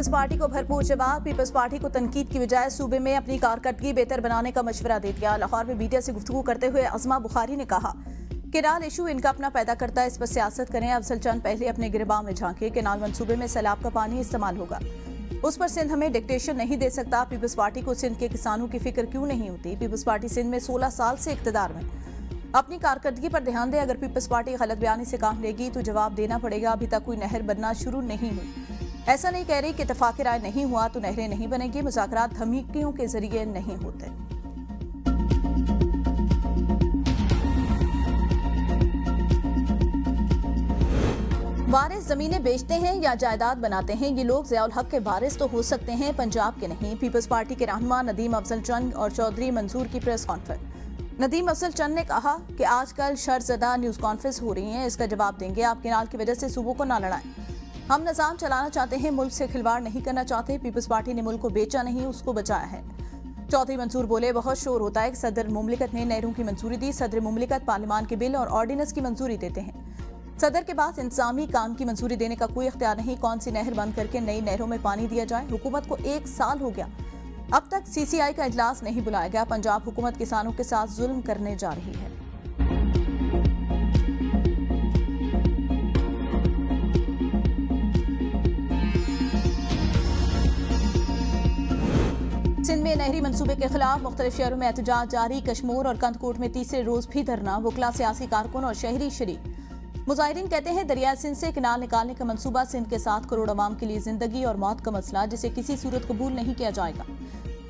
Peoples party को भरपूर जवाब। पीपल्स पार्टी को तनकीद की बजाय सूबे में अपनी कारकर्दगी बेहतर बनाने का मशवरा दे दिया। लाहौर में मीडिया से गुफ्तगू करते हुए अज़मा बुखारी ने कहा, केनाल इशू इनका अपना पैदा करता है, इस पर सियासत करें। अफजल चंद पहले अपने गिरबान में झांके। केनाल मंसूबे में सैलाब का पानी इस्तेमाल होगा, उस पर सिंध हमें डिक्टेशन नहीं दे सकता। पीपल्स पार्टी को सिंध के किसानों की फिक्र क्यों नहीं होती? पीपल्स पार्टी सिंध में 16 साल से इक़्तिदार में, अपनी कारकर्दगी पर ध्यान दे। अगर पीपल्स पार्टी गलत बयानी से काम लेगी तो जवाब देना पड़ेगा। अभी तक कोई नहर बनना शुरू नहीं हुई। ऐसा नहीं कह रही कि इत्तेफाक राय नहीं हुआ तो नहरें नहीं बनेंगी। मुज़ाकरात धमकियों के जरिए नहीं होते। वारिस जमीनें बेचते हैं या जायदाद बनाते हैं, ये लोग ज़ियाउल हक के वारिस तो हो सकते हैं, पंजाब के नहीं। पीपल्स पार्टी के रहनुमा नदीम अफजल चंद और चौधरी मंसूर की प्रेस कॉन्फ्रेंस। नदीम अफजल चंद ने कहा कि आजकल शर्ज़दा न्यूज़ कॉन्फ्रेंस हो रही हैं, इसका जवाब देंगे। आप केनाल की वजह से सूबों को ना लड़ाएं। हम निज़ाम चलाना चाहते हैं, मुल्क से खिलवाड़ नहीं करना चाहते। पीपल्स पार्टी ने मुल्क को बेचा नहीं, उसको बचाया है। चौधरी मंसूर बोले, बहुत शोर होता है कि सदर मुमलिकत ने नहरों की मंजूरी दी। सदर मुमलिकत पार्लियामान के बिल और ऑर्डिनेंस की मंजूरी देते हैं। सदर के पास इंतजामी काम की मंजूरी देने का कोई इख्तियार नहीं। कौन सी नहर बंद करके नई नहरों में पानी दिया जाए? हुकूमत को 1 साल हो गया, अब तक CCI का इजलास नहीं बुलाया गया। पंजाब हुकूमत किसानों के साथ जुल्म करने जा रही है। सिंध में नहरी मंसूबे के खिलाफ मुख्तलिफ शहरों में एहतजाज जारी। कश्मीर और कंदकोट में तीसरे रोज भी धरना। वकला, सियासी कारकुन और शहरी शरीक। मुजाहिरीन कहते हैं, दरिया सिंध से केनाल निकालने का मंसूबा सिंध के 7 करोड़ अवाम के लिए जिंदगी और मौत का मसला, जिसे किसी सूरत कबूल नहीं किया जाएगा।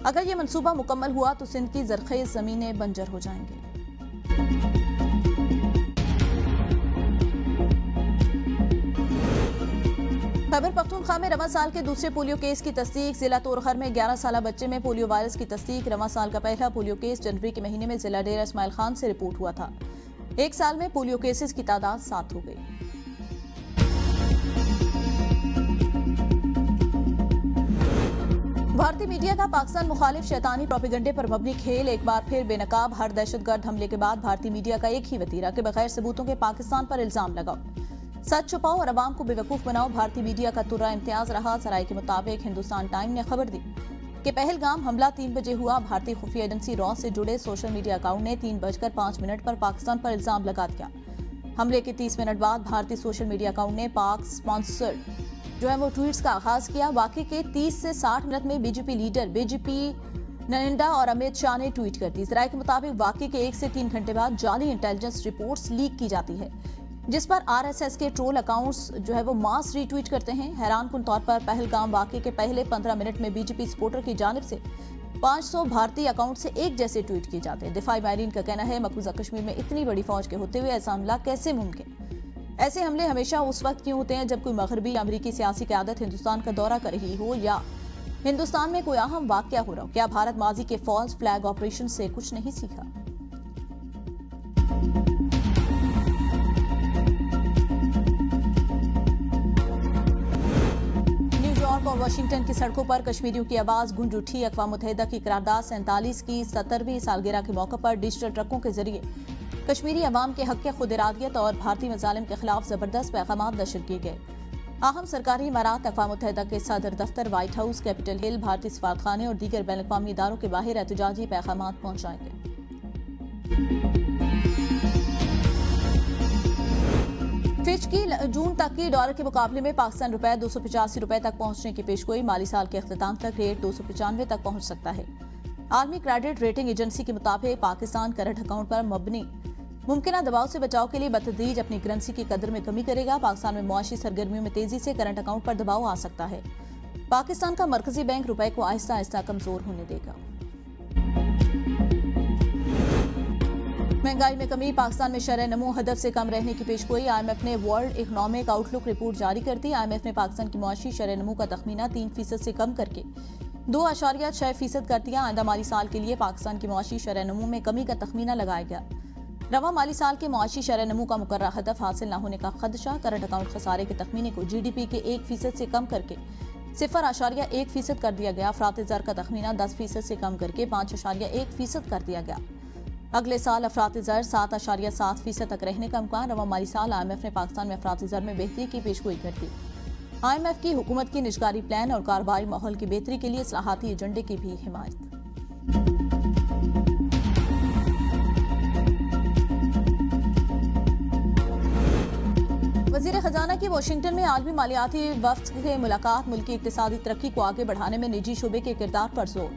अगर यह मंसूबा मुकम्मल हुआ तो सिंध की जरखेज जमीनें बंजर हो जाएंगी। खैबर पख्तूनख्वा में रवां साल के दूसरे पोलियो केस की तस्दीक। जिला तोरखर में 11 साल बच्चे में पोलियो वायरस की तस्दीक। रवां साल का पहला पोलियो केस जनवरी के महीने में जिला डेरा इस्माइल खान से रिपोर्ट हुआ था। 1 साल में पोलियो केसेस की तादाद 7 हो गई। भारतीय मीडिया का पाकिस्तान मुखालिफ शैतानी प्रोपेगेंडे पर मबनी खेल एक बार फिर बेनकाब। हर दहशतगर्द हमले के बाद भारतीय मीडिया का एक ही वतीरा कि बगैर सबूतों के पाकिस्तान पर इल्जाम लगाओ, सच छुपाओ और अवाम को बेवकूफ बनाओ। भारतीय मीडिया का तुर्रा इम्तियाज रहा। सराय के मुताबिक हिंदुस्तान टाइम ने खबर दी कि पहलगाम हमला 3 बजे हुआ। भारतीय खुफिया एजेंसी रॉ से जुड़े सोशल मीडिया अकाउंट ने 3:05 पर पाकिस्तान पर इल्जाम लगा दिया। हमले के 30 मिनट बाद भारतीय सोशल मीडिया अकाउंट ने पाक स्पॉन्सर्ड वो ट्वीट्स का आगाज किया। वाकई के 30 से 60 मिनट में बीजेपी लीडर नरेंद्र और अमित शाह ने ट्वीट कर दी। सराय के मुताबिक वाकई के 1 से 3 घंटे बाद जाली इंटेलिजेंस रिपोर्ट्स लीक की जाती है, जिस पर RSS के ट्रोल अकाउंट्स वो मास रीट्वीट करते हैं। हैरानकुन तौर पर पहलगाम वाकये के पहले 15 मिनट में बीजेपी सपोर्टर की जानिब से 500 भारतीय अकाउंट से एक जैसे ट्वीट किए जाते हैं। दिफाई माहिरीन का कहना है, मकबूजा कश्मीर में इतनी बड़ी फौज के होते हुए ऐसा हमला कैसे मुमकिन? ऐसे हमले हमेशा उस वक्त क्यों होते हैं जब कोई मगरबी अमरीकी सियासी क़यादत हिंदुस्तान का दौरा कर रही हो या हिंदुस्तान में कोई अहम वाक़या हो रहा हो? क्या भारत माजी के फॉल्स फ्लैग ऑपरेशन से कुछ नहीं सीखा? और वाशिंगटन की सड़कों पर कश्मीरियों की आवाज गूंज उठी। अक़वाम मुत्तहिदा की करारदाद 47 की 70वीं सालगिरह के मौके पर डिजिटल ट्रकों के जरिए कश्मीरी अवाम के हक़ खुद इरादियत और भारतीय मज़ालिम के खिलाफ जबरदस्त पैगाम नशर किए गए। अहम सरकारी इमारत, अक़वाम मुत्तहिदा के सदर दफ्तर, व्हाइट हाउस, कैपिटल हिल, भारतीय सफारतखाने और दीगर बैन अक़वामी इदारों के बाहर एहतजाजी पैगाम पहुंचाए गए। फिच की जून तक की डॉलर के मुकाबले में पाकिस्तान रुपए 285 रुपए तक पहुंचने की पेशगोई। माली साल के अख्ताम तक रेट 295 तक पहुंच सकता है। आलमी क्रेडिट रेटिंग एजेंसी के मुताबिक पाकिस्तान करंट अकाउंट पर मबनी मुमकिन दबाव से बचाव के लिए बतदरीज अपनी करेंसी की कदर में कमी करेगा। पाकिस्तान में मुआशी सरगर्मियों में तेजी से करंट अकाउंट पर दबाव आ सकता है। पाकिस्तान का मरकजी बैंक रुपए को आहिस्ता आहिस्ता कमजोर होने देगा। महंगाई में कमी, पाकिस्तान में शरह नमू हदफ से कम रहने की पेशगोई। IMF ने वर्ल्ड इकोनॉमिक आउटलुक रिपोर्ट जारी कर दी। IMF ने पाकिस्तान की मुआशी शरह नमू का तखमीना 3% से कम करके 2.6% कर दिया। आइंदा माली साल के लिए पाकिस्तान की मुआशी शरह नमू में कमी का तखमीना लगाया गया। रवां माली साल के मुआशी शरह नमू का मुकर्रर हदफ हासिल न होने का खदशा। करंट अकाउंट खसारे के तखमीने को GDP के 1% से कम करके 0.1% कर दिया गया। अफरात ज़र का तखमीना 10% से कम करके 5.1% कर दिया गया। अगले साल अफरात ज़र 7.7% तक रहने का इम्कान। रवां माली साल IMF ने पाकिस्तान में अफरात ज़र में बेहतरी की पेशगोई कर दी। IMF की हुकूमत की निजकारी प्लान और कार्रवाई माहौल की बेहतरी के लिए इस्लाहाती एजेंडे की भी हिमायत। वजीर खजाना की वाशिंगटन में आलमी मालियाती वफ्द से मुलाकात मुल्की इक्तिसादी तरक्की को आगे बढ़ाने में निजी शोबे के किरदार पर जोर।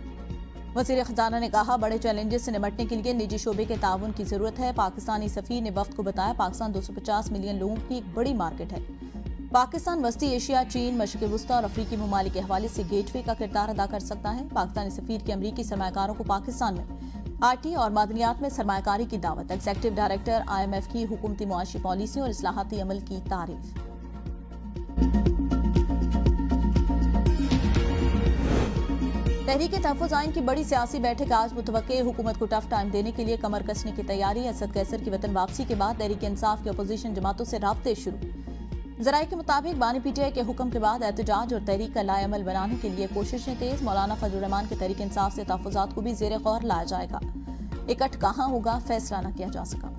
वजीर खजाना ने कहा, बड़े चैलेंजेस से निपटने के लिए निजी शोबे के ताउन की जरूरत है। पाकिस्तानी सफीर ने वफ्द को बताया, पाकिस्तान 250 मिलियन लोगों की एक बड़ी मार्केट है। पाकिस्तान वस्ती एशिया, चीन, मशरिक़ वस्ता और अफ्रीकी ममालिक के हवाले से गेटवे का किरदार अदा कर सकता है। पाकिस्तानी सफीर के अमरीकी सरमाकारों को पाकिस्तान में आईटी और मादनियात में सरमाकारी की दावत। एग्जीक्यूटिव डायरेक्टर IMF की हुकूमती मुआशी पॉलिसियों और इस्लाहाती अमल की तारीफ। तहरीक तहफ़्फ़ुज़ आइन की बड़ी सियासी बैठक आज मुतवक्के। हुकूमत को टफ टाइम देने के लिए कमर कसने की तैयारी। असद कैसर की वतन वापसी के बाद तहरीक इंसाफ की अपोजिशन जमातों से राब्ते शुरू। ज़राए के मुताबिक बानी PTI के हुक्म के बाद एहतजाज और तहरीक का लाएअमल बनाने के लिए कोशिशें तेज। मौलाना फजलुर रहमान के तहरीक इंसाफ से तहफ़्फ़ुज़ात को भी ज़ेरे गौर लाया जाएगा। इकट्ठ कहाँ होगा, फैसला न किया जा सका।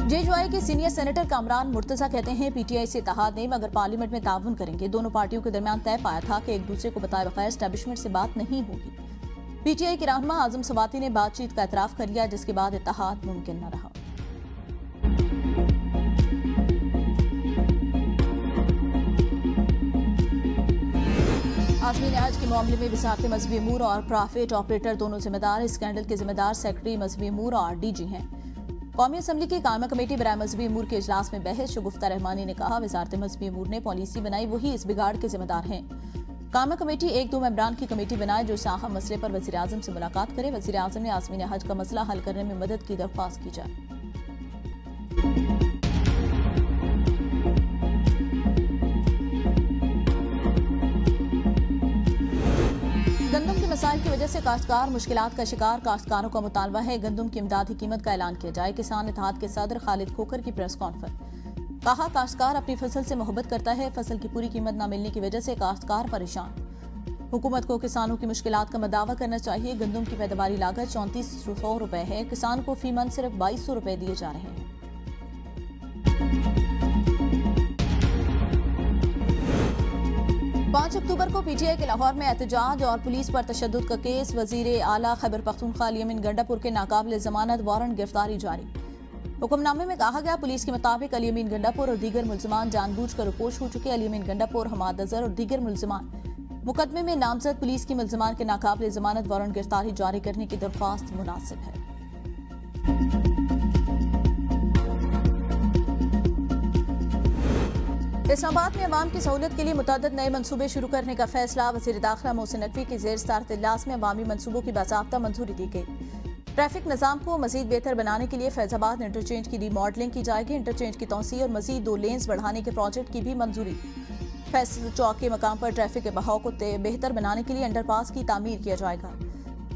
JUI के सीनियर सेनेटर कामरान मुर्तज़ा कहते हैं, PTI से इत्तेहाद नहीं मगर पार्लियामेंट में ताउन करेंगे। दोनों पार्टियों के दरमियान तय पाया था कि एक दूसरे को बताए बगैर एस्टैब्लिशमेंट से बात नहीं होगी। PTI के रहनुमा आजम सवाती ने बातचीत का एतराफ़ कर लिया, जिसके बाद इत्तेहाद मुमकिन न रहा। आज़मीन हज के मामले में वज़ारत मज़हबी अमूर और प्राइवेट ऑपरेटर दोनों जिम्मेदार। स्कैंडल के जिम्मेदार सेक्रेटरी मज़हबी अमूर और DG हैं। कौमी असम्बली की कायमा कमेटी बराए मज़हबी अमूर के इजलास में बहस। शगुफ्ता रहमानी ने कहा, वज़ारत मज़हबी अमूर ने पॉलिसी बनाई, वही इस बिगाड़ के जिम्मेदार हैं। कायमा कमेटी 1-2 मेंबरान की कमेटी बनाए जो साहब मसले पर वज़ीर आज़म से मुलाकात करे। वज़ीर आज़म ने आज़मीन हज का मसला हल करने में मदद की दरख्वास्त की जाए। गंदम के मसाइल की वजह से काश्तकार मुश्किलात का शिकार। काश्तकारों का मुतालबा है गंदम की इमदादी कीमत का ऐलान किया जाए। किसान इत्तेहाद के सदर खालिद खोखर की प्रेस कॉन्फ्रेंस। कहा, काश्तकार अपनी फसल से मोहब्बत करता है, फसल की पूरी कीमत न मिलने की वजह से काश्तकार परेशान। हुकूमत को किसानों की मुश्किलात का मदावा करना चाहिए। गंदम की पैदावारी लागत 3400 रुपए है, किसान को फी मन सिर्फ 2200 रुपए दिए जा रहे हैं। 5 अक्टूबर को PTI के लाहौर में एहतजाज और पुलिस पर तशद्दुद का केस। वजीर आला खैबर पख्तूनख्वा अल-यमीन गंडापुर के नाकाबिल जमानत वारंट गिरफ्तारी जारी। हुक्मनामे में कहा गया, पुलिस के मुताबिक अल-यमीन गंडापुर और दीगर मुल्जिमान जानबूझकर रुपोश हो चुके। अल-यमीन गंडापुर, हमाद अजहर और दीगर मुल्जिमान मुकदमे में नामजद। पुलिस की मुल्जिमान के नाकाबिल जमानत वारंट गिरफ्तारी जारी करने की दरख्वास्त मुनासिब है। इस्लामाबाद में अवाम की सहूलत के लिए मुतअद्दिद नए मनसूबे शुरू करने का फैसला। वज़ीर दाखिला मोहसिन नकवी की ज़ेर सदारत इजलास में अवामी मनसूबों की बाज़ाब्ता मंजूरी दी गई। ट्रैफिक निज़ाम को मज़ीद बेहतर बनाने के लिए फैज़ाबाद इंटरचेंज की रीमॉडलिंग की जाएगी। इंटरचेंज की तौसीह और मज़ीद 2 लेन्स बढ़ाने के प्रोजेक्ट की भी मंजूरी। फैसल चौक के मकाम पर ट्रैफिक के बहाव को बेहतर बनाने के लिए अंडरपास की तामीर किया जाएगा।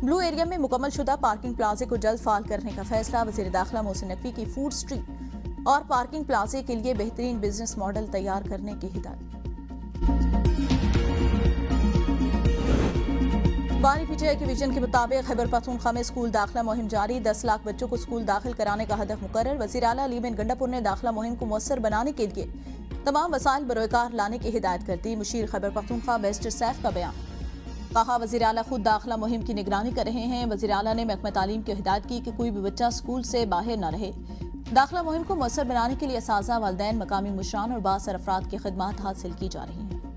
ब्लू एरिया में मुकम्मल शुदा पार्किंग प्लाजे को जल्द फाल करने का फैसला। वज़ीर दाखिला मोहसिन नकवी की फूड स्ट्रीट और पार्किंग प्लाजे के लिए बेहतरीन बिजनेस मॉडल तैयार करने की हिदायत। बानी PTI के विजन के मुताबिक खैबर पख्तूनख्वा में स्कूल दाखिला मुहिम जारी। 10 लाख बच्चों को स्कूल दाखिल कराने का हदफ मुकर्रर। वज़ीर आला अल-यमीन गंडापुर ने दाखिला मुहिम को मुयस्सर बनाने के लिए तमाम वसाइल बरोकार लाने की हिदायत कर दी। मुशीर खैबर पख्तूनख्वा वेस्ट सैफ का बयान। कहा, वज़ीर आला खुद दाखिला मुहिम की निगरानी कर रहे हैं। वज़ीर आला ने महकमा तालीम की हिदायत की कि कोई भी बच्चा स्कूल से बाहर न रहे। दाखिला मुहिम को मुयस्सर बनाने के लिए असातिज़ा, वालिदैन, मकामी मुशरान और बासर अफराद की खिदमात हासिल की जा रही हैं।